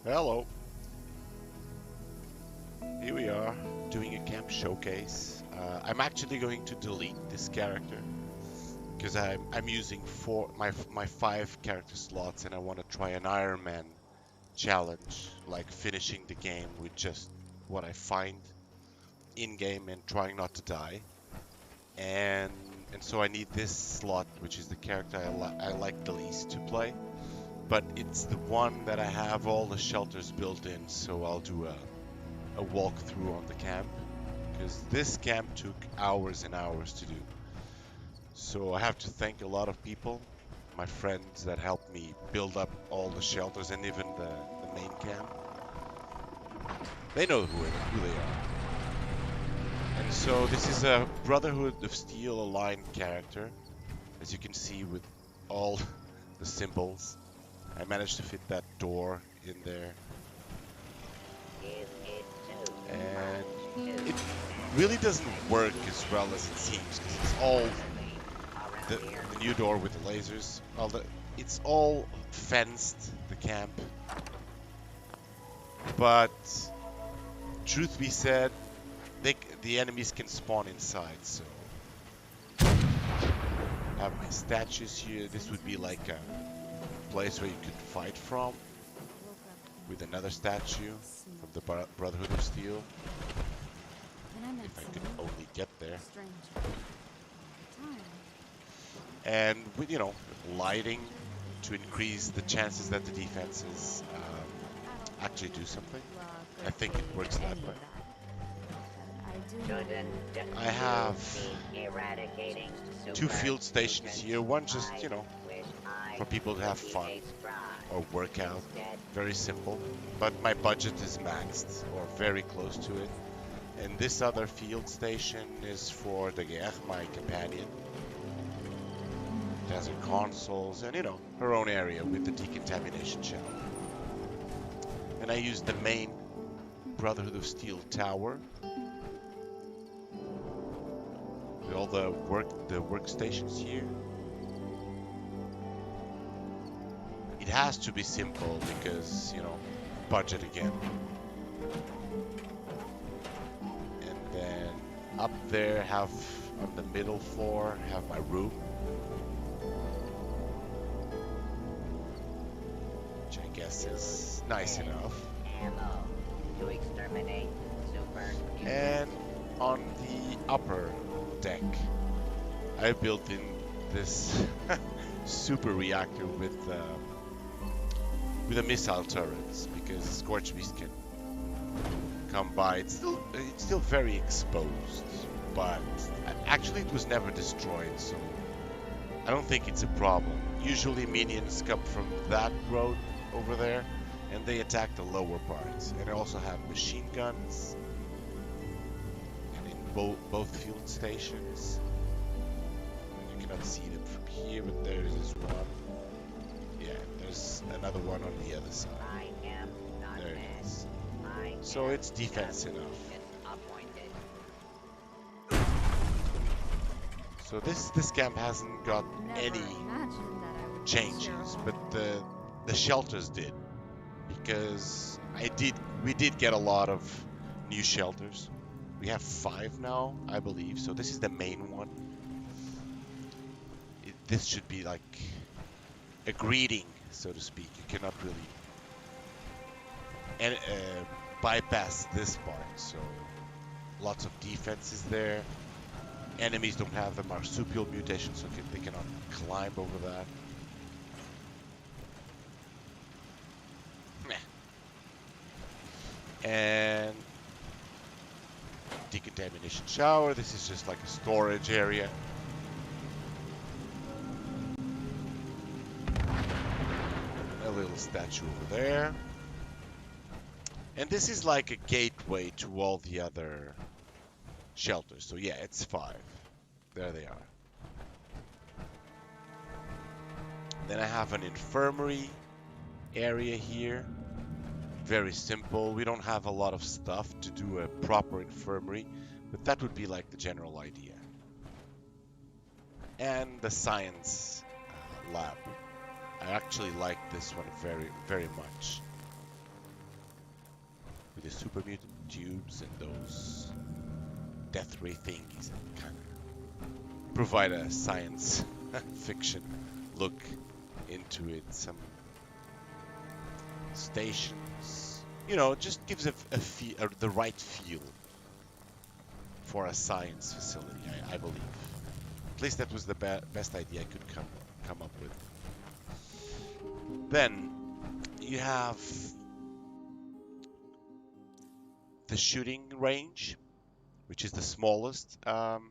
Hello. Here we are doing a camp showcase. I'm actually going to delete this character because I'm using my 5 character slots and I want to try an Iron Man challenge, like finishing the game with just what I find in game and trying not to die. And and so I need this slot, which is the character I like the least to play. But it's the one that I have all the shelters built in, so I'll do a walkthrough on the camp because this camp took hours and hours to do. So I have to thank a lot of people, my friends that helped me build up all the shelters and even the main camp. They know who they are. And so this is a Brotherhood of Steel aligned character, as you can see with all the symbols. I managed to fit that door in there. And it really doesn't work as well as it seems because it's all the new door with the lasers. It's all fenced, the camp. But truth be said, the enemies can spawn inside. So I have my statues here. This would be like a place where you could fight from, with another statue from the Brotherhood of Steel. If I could only get there. And with, lighting to increase the chances that the defenses actually do something. I think it works that way. I have 2 field stations here. One just, for people to have fun or work out. Very simple. But my budget is maxed or very close to it. And this other field station is for the Guerre, my companion. It has her consoles and, her own area with the decontamination channel. And I use the main Brotherhood of Steel tower with all the workstations here. It has to be simple because, budget again. And then up there, on the middle floor, have my room. Which I guess is nice enough. And on the upper deck, I built in this super reactor with the missile turrets because Scorch Beast can come by. It's still very exposed, but actually it was never destroyed, so I don't think it's a problem. Usually minions come from that road over there and they attack the lower parts. And I also have machine guns and in both field stations. You cannot see them from here, but there's this one. Yeah, there's another one on the other side. There it is. So it's defense enough. So this camp hasn't got any changes, but the shelters did, because we did get a lot of new shelters. We have 5 now, I believe. So this is the main one. This should be like a greeting, so to speak. You cannot really bypass this part. So lots of defenses there. Enemies don't have the marsupial mutation, so they cannot climb over that. And decontamination shower. This is just like a storage area. A little statue over there. And this is like a gateway to all the other shelters. So yeah, it's 5. There they are. Then I have an infirmary area here. Very simple. We don't have a lot of stuff to do a proper infirmary, but that would be like the general idea. And the science lab. I actually like this one very, very much. super mutant tubes and those death ray thingies that kind of provide a science fiction look into it. Some stations, you know, it just gives the right feel for a science facility, I believe. At least that was the best idea I could come up with. Then you have the shooting range, which is the smallest one,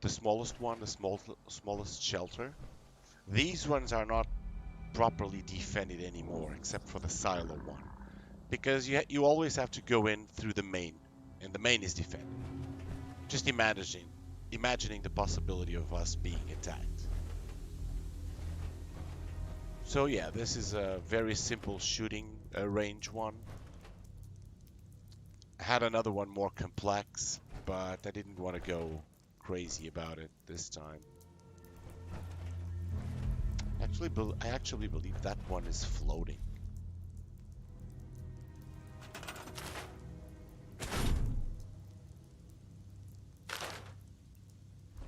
the smallest shelter. These ones are not properly defended anymore, except for the silo one, because you always have to go in through the main, and the main is defended. Just imagining the possibility of us being attacked. So yeah, this is a very simple shooting range one. I had another one more complex, but I didn't want to go crazy about it this time. I actually believe that one is floating.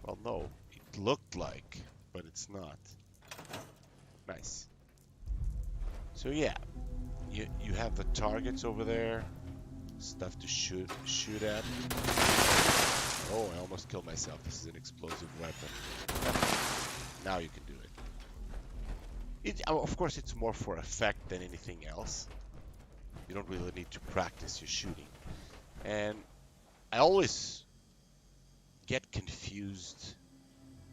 Well, no, it looked like, but it's not. Nice. So yeah, you have the targets over there, stuff to shoot at. Oh, I almost killed myself. This is an explosive weapon. Now you can do it. Of course, it's more for effect than anything else. You don't really need to practice your shooting. And I always get confused.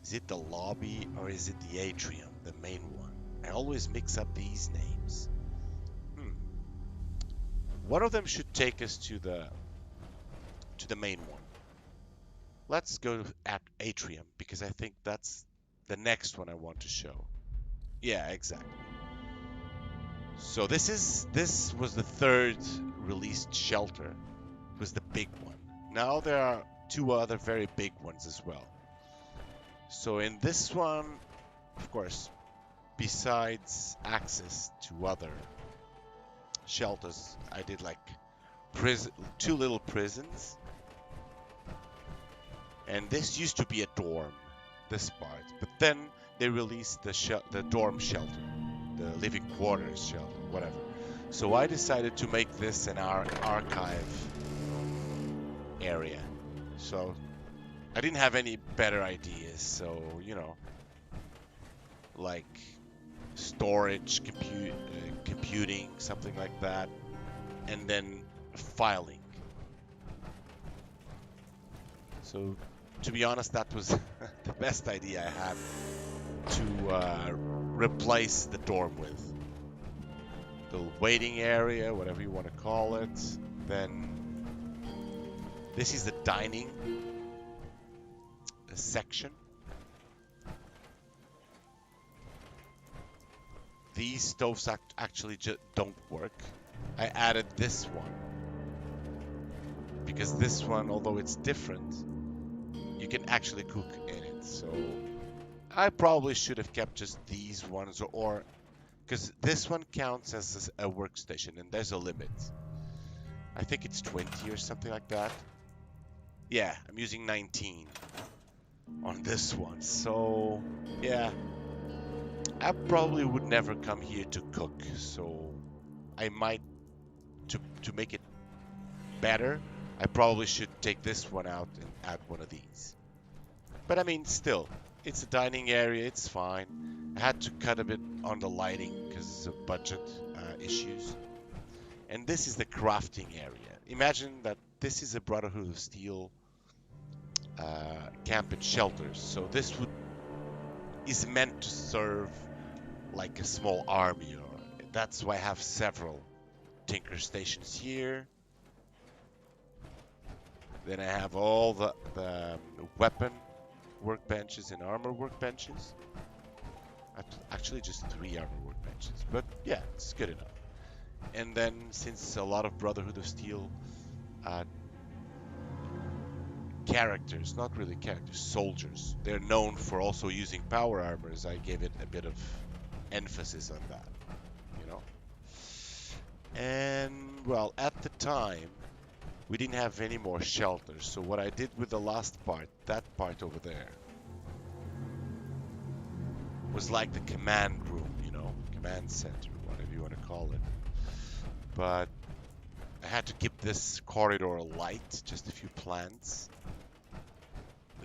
Is it the lobby or is it the atrium, the main one? I always mix up these names. One of them should take us to the main one. Let's go at atrium, because I think that's the next one I want to show. Yeah, exactly. So this was the third released shelter. It was the big one. Now there are two other very big ones as well. So in this one, of course, besides access to other shelters, I did like two little prisons. And this used to be a dorm, this part. But then they released the dorm shelter, the living quarters shelter, whatever. So I decided to make this an archive area. So I didn't have any better ideas. So, you know, like storage, computing, something like that. And then filing. So to be honest, that was the best idea I had to replace the dorm with. The waiting area, whatever you want to call it. Then this is the dining section. These stoves actually don't work. I added this one because this one, although it's different, you can actually cook in it. So I probably should have kept just these ones, or because this one counts as a workstation and there's a limit. I think it's 20 or something like that. Yeah, I'm using 19 on this one. So yeah, I probably would never come here to cook. So I might, to make it better, I probably should take this one out and add one of these. But I mean, still, it's a dining area, it's fine. I had to cut a bit on the lighting because of budget issues. And this is the crafting area. Imagine that this is a Brotherhood of Steel camp and shelters. So this is meant to serve like a small army. That's why I have several tinker stations here. Then I have all the weapon workbenches and armor workbenches. Actually, just 3 armor workbenches, but yeah, it's good enough. And then, since a lot of Brotherhood of Steel characters, not really characters, soldiers, they're known for also using power armors, I gave it a bit of emphasis on that, you know. And, well, at the time, we didn't have any more shelters. So what I did with the last part, that part over there, was like the command room, you know, command center, whatever you want to call it. But I had to keep this corridor light, just a few plants.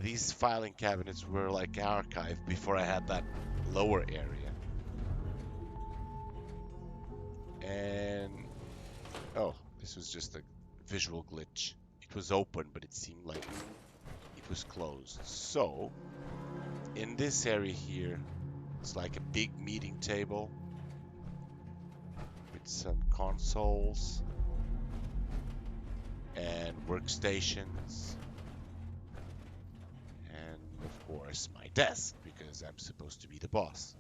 These filing cabinets were like archived before I had that lower area. And, oh, this was just a visual glitch. It was open, but it seemed like it was closed. So, in this area here, it's like a big meeting table with some consoles and workstations, and of course my desk, because I'm supposed to be the boss.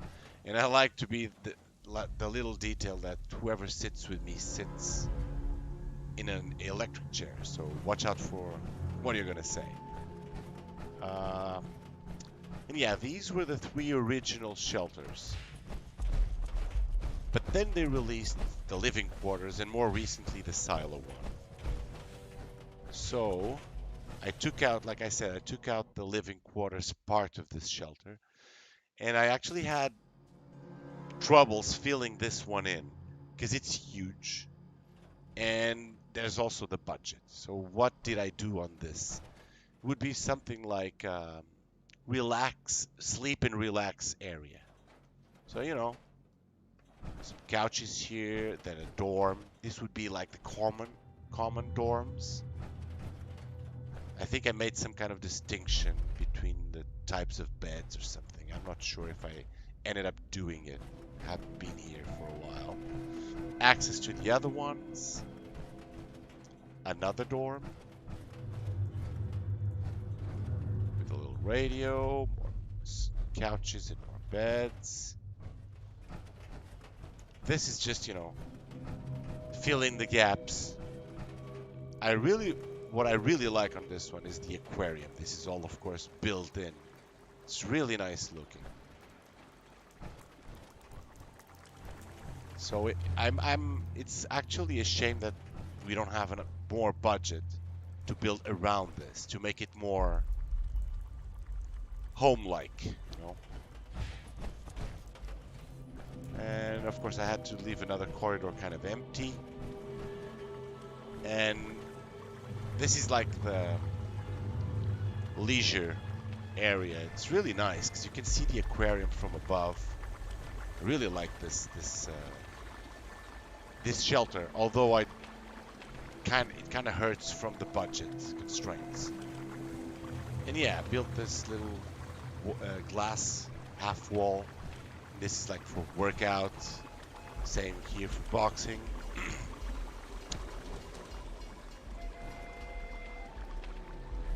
And I like to be the little detail that whoever sits with me sits in an electric chair. So watch out for what you're gonna say. And yeah, these were the 3 original shelters. But then they released the living quarters and more recently the silo one. So I took out, like I said, I took out the living quarters part of this shelter. And I actually had troubles filling this one in because it's huge. And there's also the budget. So what did I do on this? It would be something like relax, sleep and relax area. So, you know, some couches here, then a dorm. This would be like the common dorms. I think I made some kind of distinction between the types of beds or something. I'm not sure if I ended up doing it. I haven't been here for a while. Access to the other ones. Another dorm. With a little radio, more couches and more beds. This is just, you know, fill in the gaps. What I really like on this one is the aquarium. This is all, of course, built in. It's really nice looking. So it's actually a shame that we don't have more budget to build around this, to make it more home-like, you know. And of course I had to leave another corridor kind of empty. And this is like the leisure area. It's really nice because you can see the aquarium from above. I really like this shelter, although it kind of hurts from the budget constraints. And yeah, I built this little glass half wall. This is like for workout. Same here for boxing.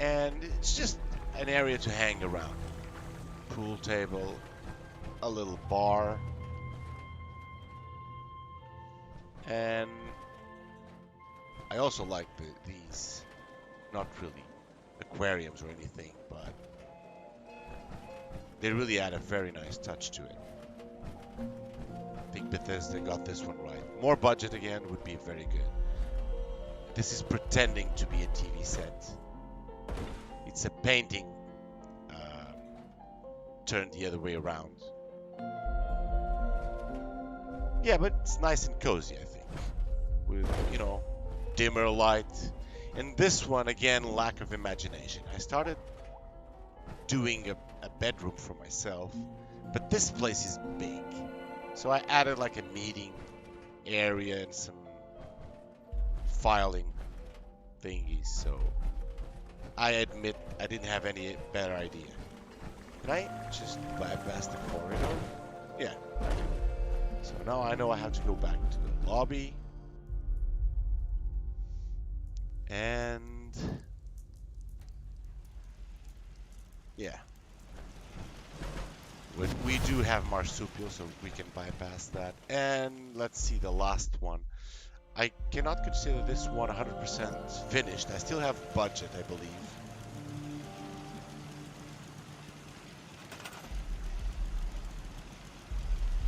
And it's just an area to hang around. Pool table, a little bar, and I also like these, not really aquariums or anything, but they really add a very nice touch to it. I think Bethesda got this one right. More budget again would be very good. This is pretending to be a TV set. It's a painting turned the other way around. Yeah, but it's nice and cozy, I think. With, you know, dimmer light. And this one, again, lack of imagination. I started doing a bedroom for myself, but this place is big. So I added like a meeting area and some filing thingies. So I admit I didn't have any better idea. Can I just bypass the corridor? Yeah. So now I know I have to go back to the lobby. And yeah. But we do have marsupial, so we can bypass that. And let's see the last one. I cannot consider this one 100% finished. I still have budget, I believe.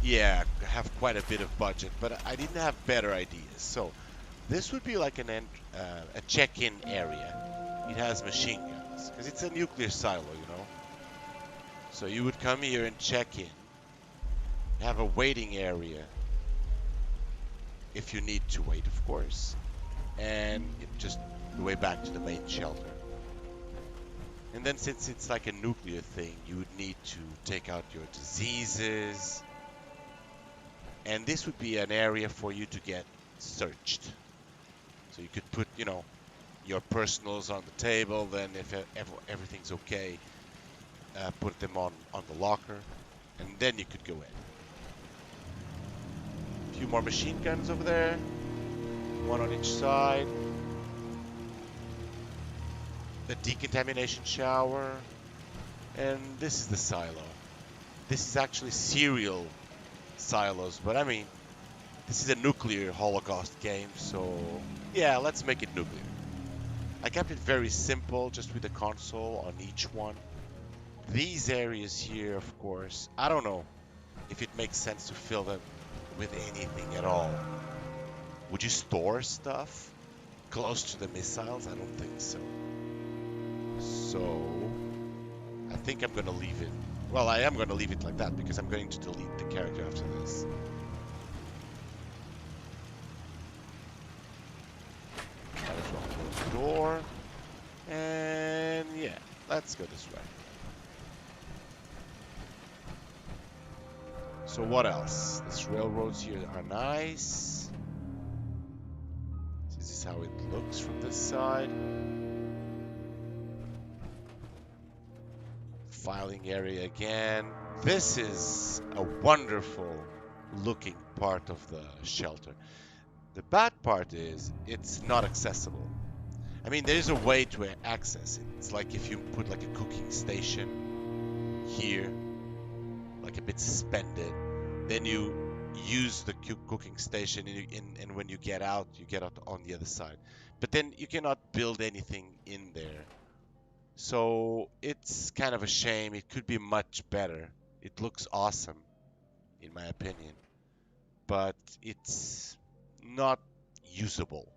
yeah, have quite a bit of budget, but I didn't have better ideas. So this would be like a check-in area. It has machine guns because it's a nuclear silo, you know. So you would come here and check in, have a waiting area if you need to wait, of course, and just the way back to the main shelter. And then since it's like a nuclear thing, you would need to take out your diseases. And this would be an area for you to get searched. So you could put, you know, your personals on the table. Then if everything's okay, put them on the locker. And then you could go in. A few more machine guns over there. One on each side. The decontamination shower. And this is the silo. This is actually serial silos, but I mean, this is a nuclear Holocaust game, so yeah, let's make it nuclear. I kept it very simple, just with a console on each one. These areas here, of course, I don't know if it makes sense to fill them with anything at all. Would you store stuff close to the missiles? I don't think so. So I think I'm gonna leave it. Well, I am gonna leave it like that because I'm going to delete the character after this. Might as well close the door. And yeah, let's go this way. So what else? These railroads here are nice. This is how it looks from this side. Filing area again. This is a wonderful looking part of the shelter. The bad part is it's not accessible. I mean, there is a way to access it. It's like if you put like a cooking station here, like a bit suspended, then you use the cooking station and when you get out on the other side. But then you cannot build anything in there. So it's kind of a shame. It could be much better. It looks awesome, in my opinion, but it's not usable.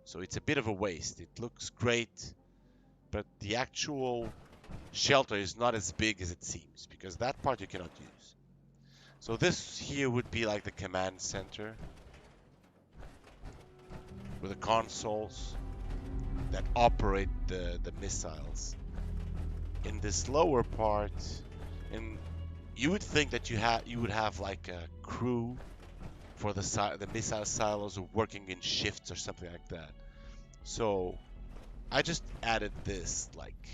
So it's a bit of a waste. It looks great, but the actual shelter is not as big as it seems, because that part you cannot use. So this here would be like the command center with the consoles that operate the missiles. In this lower part, and you would think that you would have like a crew for the missile silos working in shifts or something like that. So I just added this like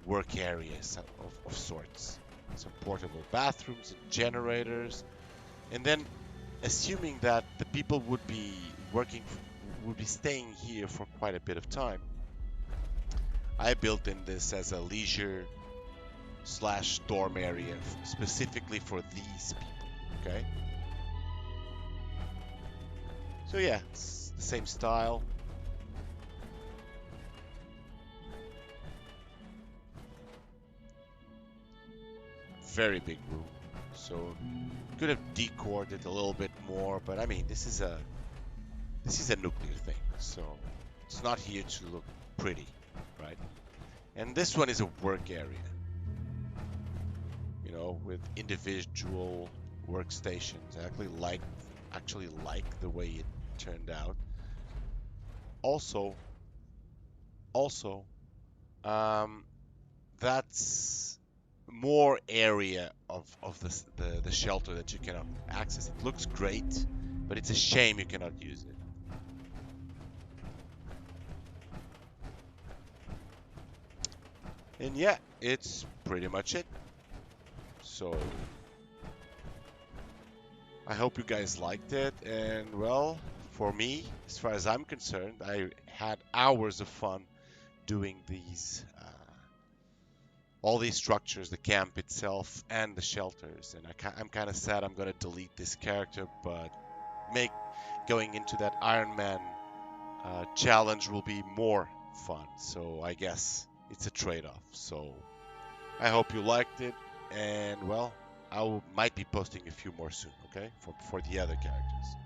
work areas of sorts, some portable bathrooms and generators, and then assuming that the people would be staying here for quite a bit of time, I built in this as a leisure / dorm area specifically for these people. Okay, so yeah, it's the same style. Very big room, so could have decored it a little bit more, but I mean, this is a nuclear thing, so it's not here to look pretty, right? And this one is a work area, you know, with individual workstations. I actually like the way it turned out. Also, um, that's more area of the shelter that you cannot access. It looks great, but it's a shame you cannot use it. And yeah, it's pretty much it. So I hope you guys liked it, and well, for me, as far as I'm concerned, I had hours of fun doing these all these structures, the camp itself and the shelters. And I'm kind of sad I'm going to delete this character, but going into that Iron Man challenge will be more fun. So I guess it's a trade-off. So I hope you liked it, and well, might be posting a few more soon. Okay, for the other characters.